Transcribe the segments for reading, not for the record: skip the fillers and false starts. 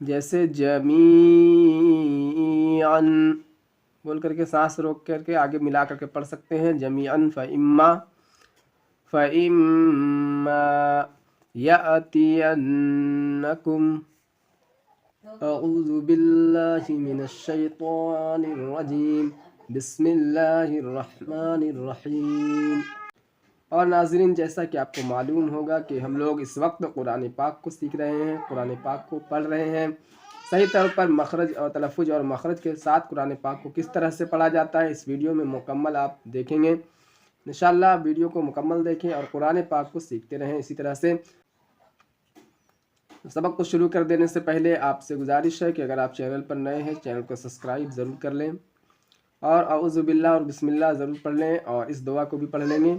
جیسے جمیعن بول کر کے سانس روک کر کے آگے ملا کر کے پڑھ سکتے ہیں جمیعن فإما يأتينكم أعوذ بالله من الشيطان الرجيم بسم اللہ الرحمن الرحیم۔ اور ناظرین، جیسا کہ آپ کو معلوم ہوگا کہ ہم لوگ اس وقت قرآن پاک کو سیکھ رہے ہیں، قرآن پاک کو پڑھ رہے ہیں۔ صحیح طور پر مخرج اور تلفظ اور مخرج کے ساتھ قرآن پاک کو کس طرح سے پڑھا جاتا ہے اس ویڈیو میں مکمل آپ دیکھیں گے۔ انشاءاللہ ویڈیو کو مکمل دیکھیں اور قرآن پاک کو سیکھتے رہیں اسی طرح سے۔ سبق کو شروع کر دینے سے پہلے آپ سے گزارش ہے کہ اگر آپ چینل پر نئے ہیں چینل کو سبسکرائب ضرور کر لیں، اور اعوذ باللہ اور بسم اللہ ضرور پڑھ لیں، اور اس دعا کو بھی پڑھ لیں گے۔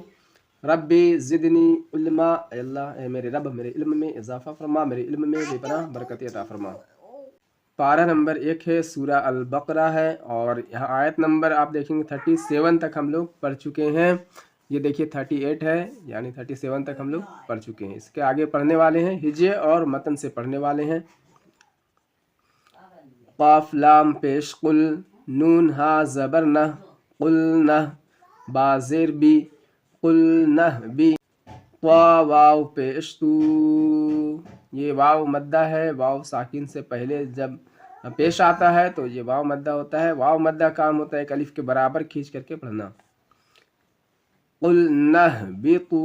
ربی زدنی علما، اے اللہ اے میرے رب میرے علم میں اضافہ فرما، میرے علم میں بے پناہ برکت عطا فرما۔ پارہ نمبر 1 ہے، سورہ البقرہ ہے، اور یہاں آیت نمبر آپ دیکھیں گے 37 تک ہم لوگ پڑھ چکے ہیں۔ یہ دیکھیے 38 ہے، یعنی 37 تک ہم لوگ پڑھ چکے ہیں۔ اس کے آگے پڑھنے والے ہیں، ہجے اور متن سے پڑھنے والے ہیں۔ قاف لام پیش قل، نون ہا زبر نہ، قلنہ، با زیر بی، قلنہ بی، طا واو پیش تو، یہ واو مدہ ہے، واو ساکن سے پہلے جب پیش آتا ہے تو یہ واو مدہ ہوتا ہے۔ واو مدہ کام ہوتا ہے ایک الف کے برابر کھینچ کر کے پڑھنا۔ قلنہ بتو،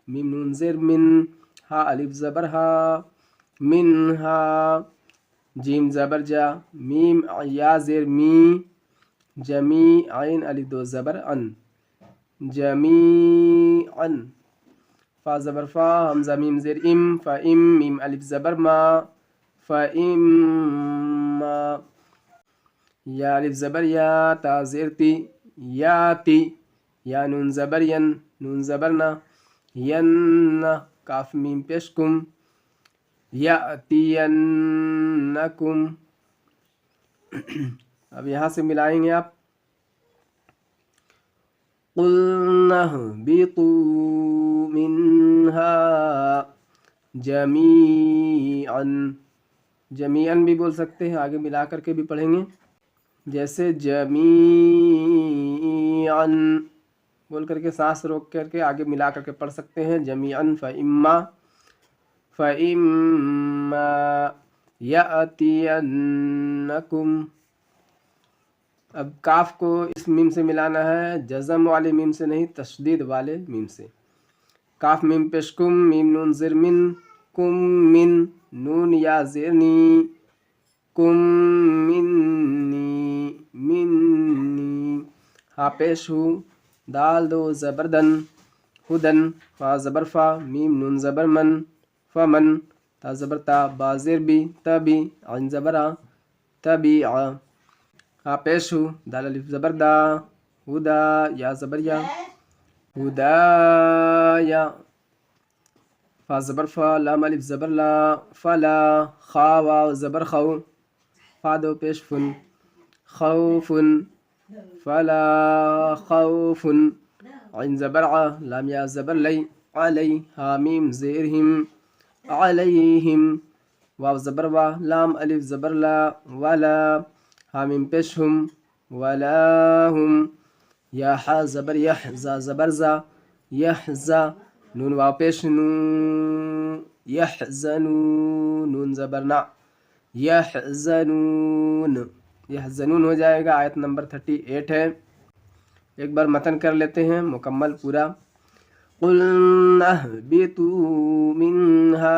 میم نون زیر من، ہا الف زبر ہا، منہا، جیم زبر جا، میم یا زیر می، جمی عین الف دو زبر ان، جمیعن، فا زبر فا، حمزہ میم زیر ام، فام، میم الف زبر ما، فاما، یا الف زبر یا، تا زیر تی، یاتی، یا نون زبر ین، نون زبر نا، ین، کاف میم پیش کم، یأتینکم۔ اب یہاں سے ملائیں گے آپ، قلنا اهبطوا منها جميعا، جمیعاً بھی بول سکتے ہیں، آگے ملا کر کے بھی پڑھیں گے۔ جیسے جمیعاً بول کر کے سانس روک کر کے آگے ملا کر کے پڑھ سکتے ہیں جمیعاً فإما يأتينكم۔ اب کاف کو اس میم سے ملانا ہے، جزم والے میم سے نہیں، تشدید والے میم سے۔ کاف میم پیش کم، میم نون زیر من، کم من، نون یا زیر نی، کم منی، منی، ہا پیش ہو، دال دو زبردن، ہدن، فا زبر فا، میم نون زبر من، فمن، تا زبر تا، با زیر بی، تبی، عین زبر آ، تبیع، ہا پیش ہو، دال الف زبر دا، ہدا، یا زبر یا، ہدایا، فا زبر فا، لام الف زبر لا، فلا، خا واو زبر خو، فا دو پیش فن، خوفن، فلا خوف، عین زبر ع، لام یا زبر لی، علی، ہا میم زیر ہم، علیہم، واو زبر وا، لام الف زبر لا، ولا، ہا میم پیش ہم، ولاہم، یا حا زبر یح، زا زبر زا، یحزا، نون واو پیش نو، یحزنون، نون زبر نا، یحزنون، یحزنون ہو جائے گا۔ آیت نمبر 38 ہے، ایک بار متن کر لیتے ہیں مکمل پورا۔ قُلْنَا اهْبِطُوا مِنْهَا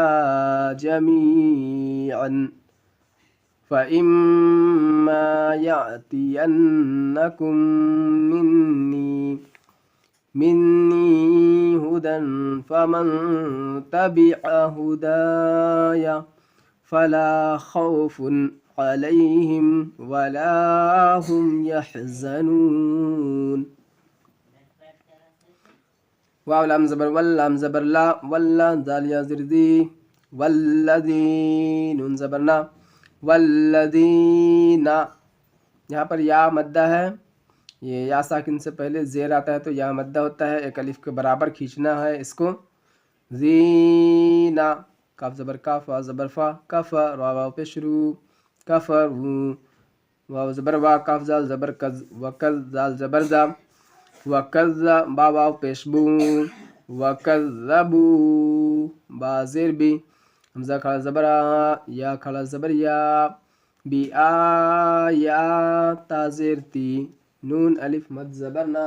جَمِيعًا فَإِمَّا يَأْتِيَنَّكُم مِّنِّي هُدًى فَمَن تَبِعَ هُدَايَ فَلَا خَوْفٌ عَلَيْهِمْ وَلَا هُمْ يَحْزَنُونَ۔ واو لام زبر ول، لام زبر لا، ولا، دال یا زر دی، والذین، نون زبر نا، والذین، یہاں پر یا مدہ ہے، یہ یا ساکن سے پہلے زیر آتا ہے تو یا مدہ ہوتا ہے، ایک الف کے برابر کھینچنا ہے اس کو۔ زینا، کاف زبر کاف وا زبر فا کفا را واو پیش رو کفروا واو زبر وا کاف زال زبر کز وکز زال زبر زا وکز با واو پیش بو وکذبو با زیر بی حمزہ کھڑا زبر آ یا کھڑا زبر یا بی آ یا تا زیر تی نون الف مد زبر نا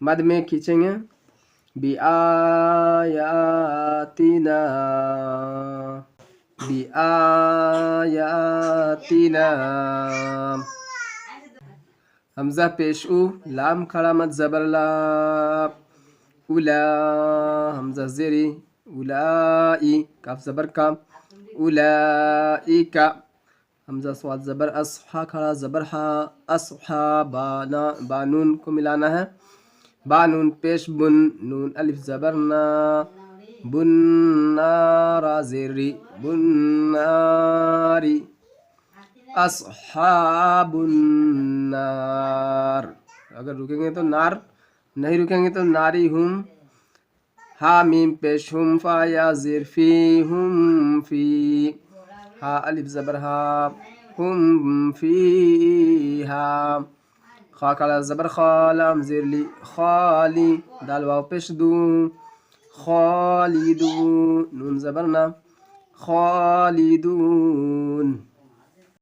مد میں کھینچیں گے بی آیاتنا بی آیاتنا حمزہ پیش او لام کھڑا مد زبر لا اولا حمزہ زیری اولائی کاف زبر کا اولائکا حمزہ صاد زبر اصحا کھڑا زبر حا اصحا بانون کو ملانا ہے بانون پیش بن نون الف زبر نا بن نارا زیری بن ناری اصحاب النار اگر رکیں گے تو نار نہیں رکیں گے تو ناری ہم ہا میم پیش ہم فا یا زیر فی ہم فی ہا الف زبر ہا ہم فی ہا خا کھڑا زبر خا لام زیر لی خالی دال واو پیش دو خالدون نون زبر نا خالدون